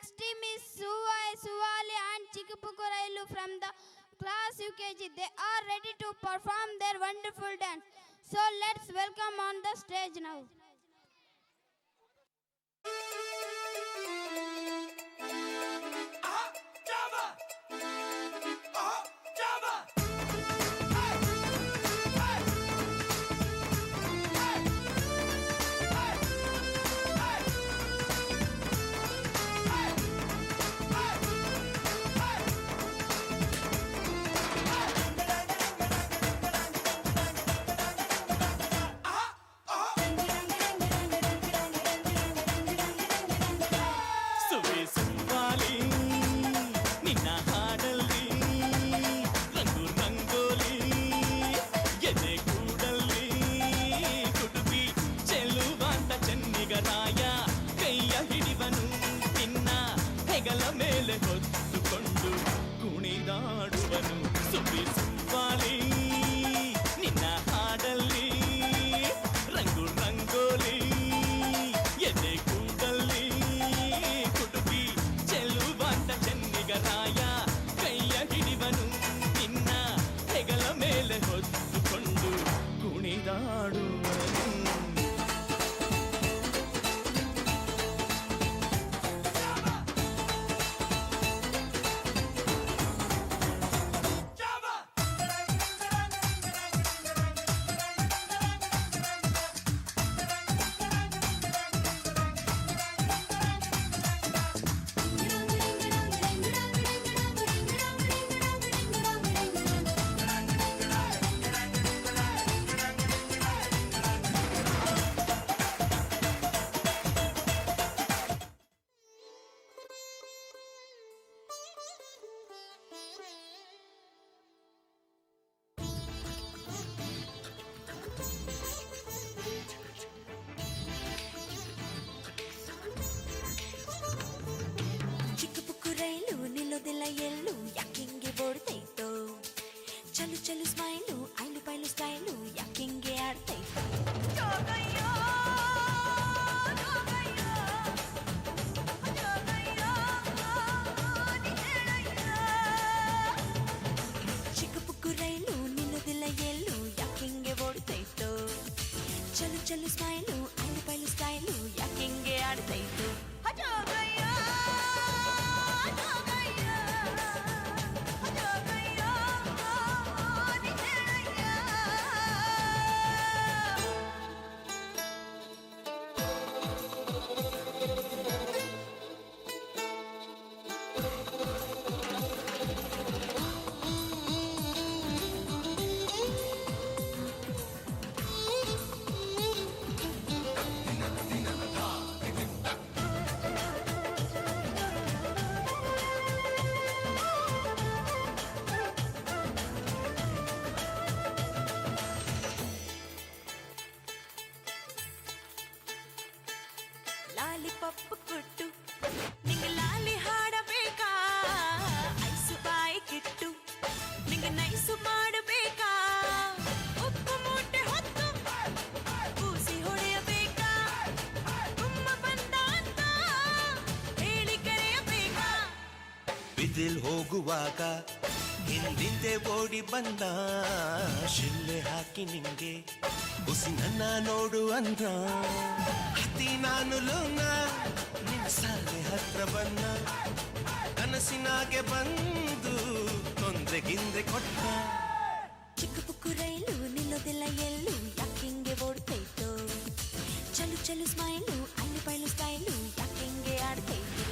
next team is Suvai, Suvali and Chikpukurailu from the class UKG. They are ready to perform their wonderful dance. So let's welcome on the stage now. ಹೆಗಲ ಮೇಲೆ ಹೊತ್ತುಕೊಂಡು ಕುಣಿದಾಡುವನು ಸುಬ್ಬಿ ಸುಬ್ಬಾಲಿ ನಿನ್ನ ಹಾಡಲ್ಲಿ ರಂಗು ರಂಗೋಲಿ ಎದೆ ಕೂಡಲ್ಲಿ ಕುಟುಕಿ ಚೆಲುವಾಂತ ಚೆನ್ನಿಗರಾಯ ಕೈಯ ಹಿಡಿವನು ನಿನ್ನ ಹೆಗಲ ಮೇಲೆ ಹೊತ್ತುಕೊಂಡು ಕುಣಿದಾಡುವನು ನಿಲ್ಲೋದಿಲ್ಲ ಎಲ್ಲೂ ಯಾಕಿಂಗೆ ಓಡ್ತೈತೋ ಚಲು ಚಲು ಸ್ಮೈಲು ಐಲು ಪೈಲು ಸ್ಟೈಲು ಯಾಕಿಂಗೆ ಆಡ್ತೈತೋ ಚಿಕ್ಕ ಪುಕ್ಕು ರೈಲು ನಿಲ್ಲೋದಿಲ್ಲ ಎಲ್ಲೂ ಯಾಕಿಂಗೆ ಓಡ್ತೈತೋ ಚಲು ಚಲು ಸ್ಮೈಲು ಐಲು ಪೈಲು ಸ್ಟೈಲು ಯಾಕಿಂಗೆ ಆಡ್ತೈತೋ ಲಾಲಿಪಾಪ್ ಕೊಟ್ಟು ನಿಂಗೆ ಲಾಲಿ ಹಾಡಬೇಕಾ ಐಸು ಬಾಯಿ ಕಿಟ್ಟು ನಿಂಗೆ ನೈಸು ಮಾಡಬೇಕಾ ಉಪ್ಪು ಮೂಟೆ ಹೊತ್ತು ಕೂಸಿ ಹೊಡೆಯಬೇಕಾ ತುಂಬ ಬಂದ ಅಂತ ಹೇಳಿ ಕರೆಯಬೇಕಾ ಬಿದಿಲ್ ಹೋಗುವಾಗ ಹಿಂದಿಂದೆ ಓಡಿ ಬಂದ ಶಿಲ್ಲೆ ಹಾಕಿ ನಿಂಗೆ ಉಸಿನನ್ನ ನೋಡು ಅಂದ್ರ ಹತ್ತಿ ನಾನು ಲೋನ ನಿನ್ನ ಸಾಲೆ ಹತ್ರ ಬನ್ನ ಕನಸಿನಾಗೆ ಬಂದು ತೊಂದ್ರೆ ಗಿಂದ್ರೆ ಕೊಟ್ಟ ಚಿಕ್ಕ ಪುಕ್ಕು ರೈಲು ನಿಲ್ಲೋದಿಲ್ಲ ಎಲ್ಲೂ ಯಾಕಿಂಗೆ ಓಡ್ತೈತೋ ಚಲು ಚಲು ಸ್ಮೈಲು ಐಲು ಪೈಲು ಸ್ಟೈಲು ಯಾಕಿಂಗೆ ಆಡ್ತೈತೋ